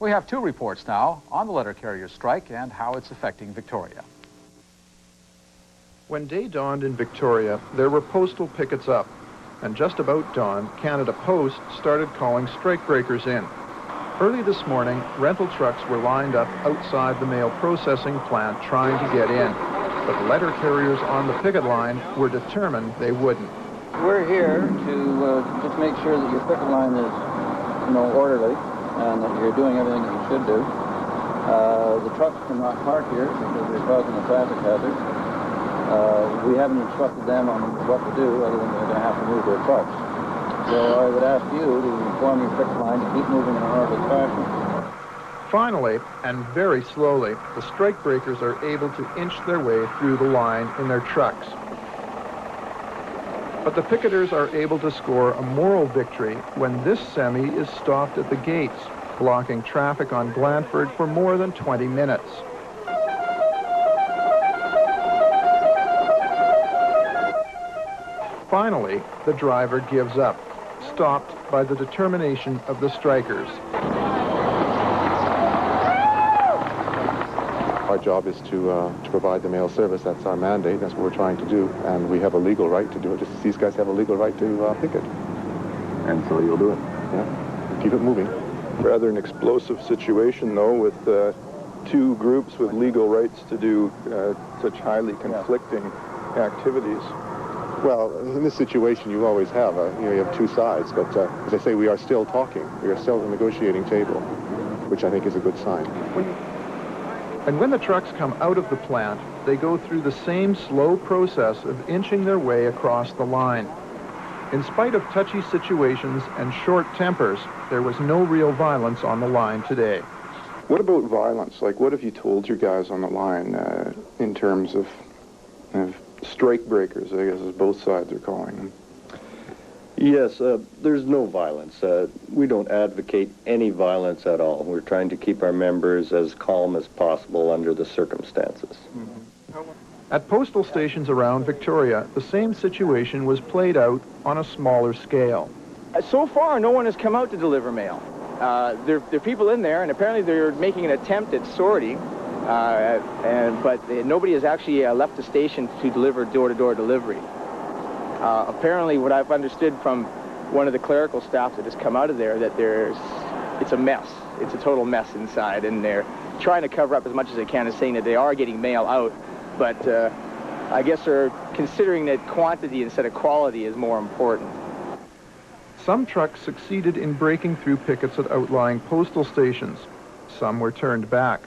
We have two reports now on the letter carrier strike and how it's affecting Victoria. When day dawned in Victoria, there were postal pickets up, and just about dawn, Canada Post started calling strikebreakers in. Early this morning, rental trucks were lined up outside the mail processing plant trying to get in, but letter carriers on the picket line were determined they wouldn't. We're here to just make sure that your picket line is, orderly, and that you're doing everything that you should do. The trucks cannot park here because they're causing a traffic hazard. We haven't instructed them on what to do other than they're going to have to move their trucks. So I would ask you to inform your picket line to keep moving in an orderly fashion. Finally, and very slowly, the strikebreakers are able to inch their way through the line in their trucks. But the picketers are able to score a moral victory when this semi is stopped at the gates, blocking traffic on Glanford for more than 20 minutes. Finally, the driver gives up, stopped by the determination of the strikers. Our job is to provide the mail service. That's our mandate. That's what we're trying to do. And we have a legal right to do it, just as these guys have a legal right to picket. And so you'll do it. Yeah. Keep it moving. Rather an explosive situation, though, with two groups with legal rights to do such highly conflicting activities. Well, in this situation, you always have, you have two sides. But as I say, we are still talking. We are still at the negotiating table, which I think is a good sign. And when the trucks come out of the plant, they go through the same slow process of inching their way across the line. In spite of touchy situations and short tempers, there was no real violence on the line today. What about violence? Like, what have you told your guys on the line in terms of strike breakers, I guess, as both sides are calling them? Yes, there's no violence. We don't advocate any violence at all. We're trying to keep our members as calm as possible under the circumstances. At postal stations around Victoria, the same situation was played out on a smaller scale. So far, no one has come out to deliver mail. There are people in there, and apparently they're making an attempt at sorting, but nobody has actually left the station to deliver door-to-door delivery. Apparently, what I've understood from one of the clerical staff that has come out of there, that it's a mess. It's a total mess inside, and they're trying to cover up as much as they can, and saying that they are getting mail out, but I guess they're considering that quantity instead of quality is more important. Some trucks succeeded in breaking through pickets at outlying postal stations. Some were turned back,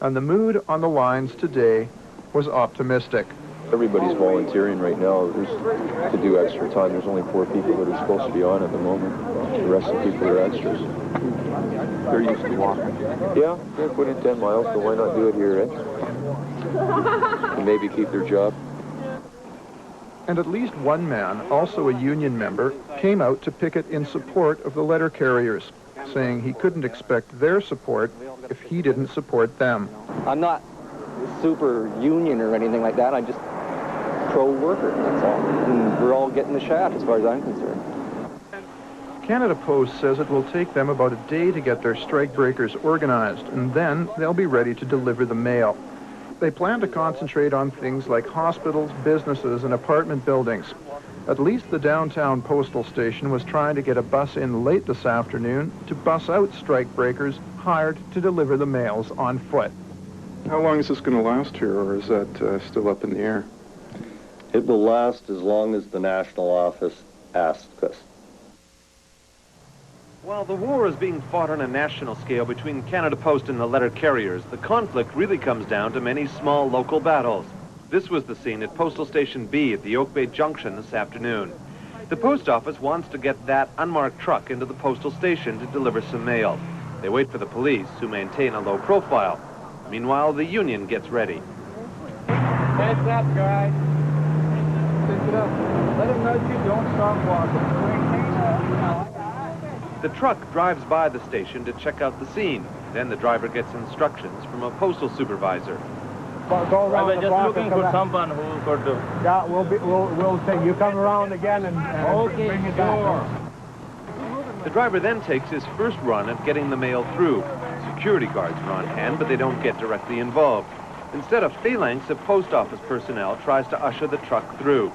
and the mood on the lines today was optimistic. Everybody's volunteering right now to do extra time. There's only 4 people that are supposed to be on at the moment. The rest of the people are extras. They're used to walking. Yeah, they're put in 10 miles, so why not do it here, eh? And maybe keep their job. And at least one man, also a union member, came out to picket in support of the letter carriers, saying he couldn't expect their support if he didn't support them. I'm not super union or anything like that. I'm just pro-worker, that's all. And we're all getting the shaft as far as I'm concerned. Canada Post says it will take them about a day to get their strikebreakers organized, and then they'll be ready to deliver the mail. They plan to concentrate on things like hospitals, businesses, and apartment buildings. At least the downtown postal station was trying to get a bus in late this afternoon to bus out strikebreakers hired to deliver the mails on foot. How long is this going to last here, or is that still up in the air? It will last as long as the national office asks us. While the war is being fought on a national scale between Canada Post and the letter carriers, the conflict really comes down to many small local battles. This was the scene at Postal Station B at the Oak Bay Junction this afternoon. The post office wants to get that unmarked truck into the postal station to deliver some mail. They wait for the police, who maintain a low profile. Meanwhile, the union gets ready. Heads up, guys. Pick it up. Let them know you don't stop walking. The truck drives by the station to check out the scene. Then the driver gets instructions from a postal supervisor. Go around the block. Just looking for someone who could do. Yeah, we'll say you come around again and okay, bring it back. The driver then takes his first run at getting the mail through. security guards are on hand, but they don't get directly involved. Instead, a phalanx of post office personnel tries to usher the truck through.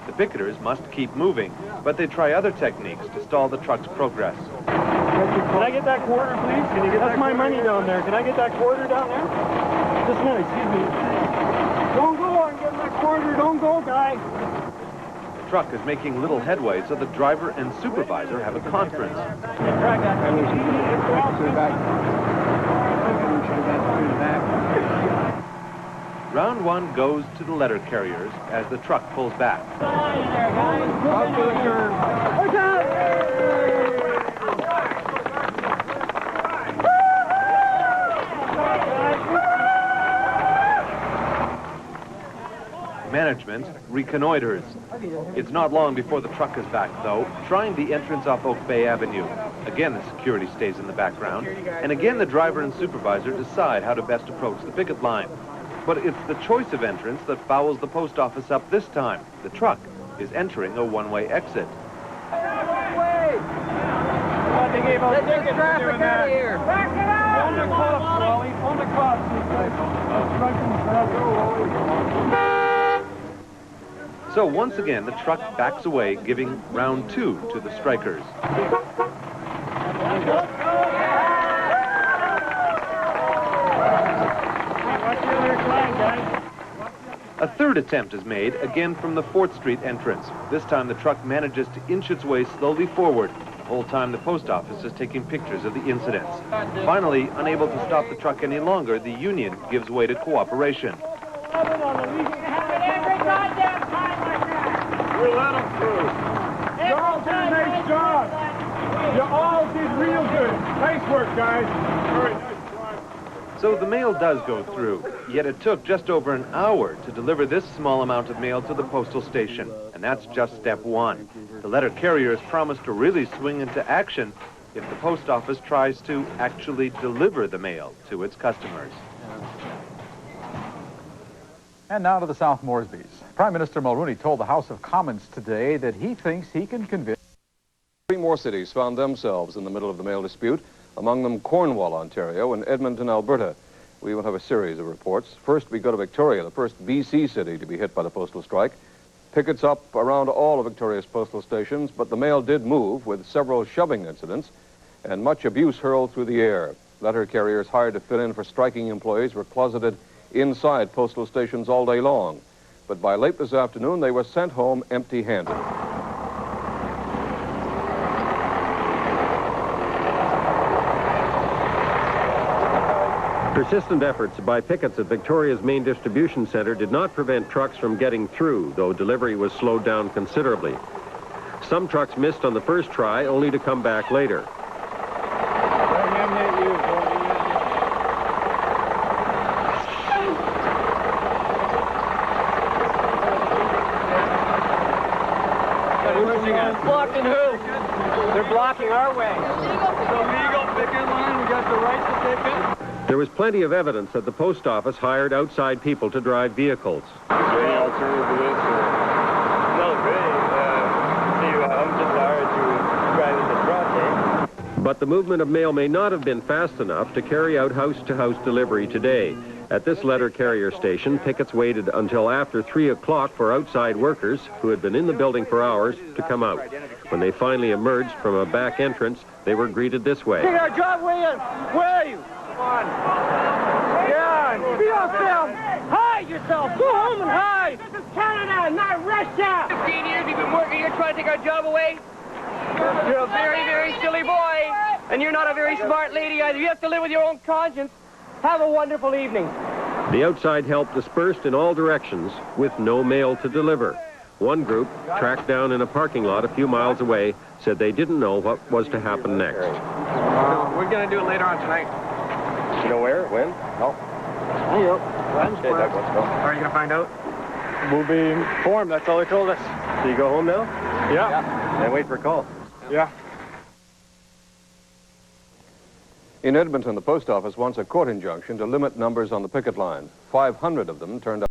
The picketers must keep moving, but they try other techniques to stall the truck's progress. Can I get that quarter, please? Can you get That's my money down there. Can I get that quarter down there? Just a minute, excuse me. Don't go, I'm getting that quarter. Don't go, guy. The truck is making little headway, so the driver and supervisor have a conference. Round one goes to the letter carriers as the truck pulls back. Management reconnoiters. It's not long before the truck is back, though, trying the entrance off Oak Bay Avenue. Again, the security stays in the background, and again the driver and supervisor decide how to best approach the picket line. But it's the choice of entrance that fouls the post office up this time. The truck is entering a one-way exit. Let this traffic out of here. Back it out! On the cops, Wally. On the cops. So once again, the truck backs away, giving round two to the strikers. A third attempt is made, again from the 4th Street entrance. This time the truck manages to inch its way slowly forward. The whole time the post office is taking pictures of the incidents. Finally, unable to stop the truck any longer, the union gives way to cooperation. We'll let them through. You all did a nice job. You all did real good. Nice work, guys. Very nice job. So the mail does go through, yet it took just over an hour to deliver this small amount of mail to the postal station. And that's just step one. The letter carriers promise to really swing into action if the post office tries to actually deliver the mail to its customers. And now to the South Moresbys. Prime Minister Mulroney told the House of Commons today that he thinks he can convince... 3 more cities found themselves in the middle of the mail dispute, among them Cornwall, Ontario, and Edmonton, Alberta. We will have a series of reports. First, we go to Victoria, the first BC city to be hit by the postal strike. Pickets up around all of Victoria's postal stations, but the mail did move with several shoving incidents and much abuse hurled through the air. Letter carriers hired to fill in for striking employees were closeted inside postal stations all day long. But by late this afternoon, they were sent home empty-handed. Persistent efforts by pickets at Victoria's main distribution center did not prevent trucks from getting through, though delivery was slowed down considerably. Some trucks missed on the first try, only to come back later. Blocking who? They're blocking our way. The legal picket line, we got the right to picket. There was plenty of evidence that the post office hired outside people to drive vehicles. Is there any alternative to this? No, really. I'm just hired to drive in the truck, eh? But the movement of mail may not have been fast enough to carry out house-to-house delivery today. At this letter carrier station, pickets waited until after 3 o'clock for outside workers who had been in the building for hours to come out. When they finally emerged from a back entrance, they were greeted this way. Take our job, William. Where are you? Come on. Yeah, be on film. Hide yourself. Go home and hide. This is Canada, not Russia. 15 years we've been working here trying to take our job away. You're a very, very silly boy. And you're not a very smart lady either. You have to live with your own conscience. Have a wonderful evening. The outside help dispersed in all directions with no mail to deliver. One group, tracked down in a parking lot a few miles away, said they didn't know what was to happen next. We're going to do it later on tonight. You know where? When? No. Okay, Doug, let's go. Are you going to find out? We'll be informed. That's all they told us. So you go home now? Yeah. And wait for a call. Yeah. In Edmonton, the post office wants a court injunction to limit numbers on the picket line. 500 of them turned up.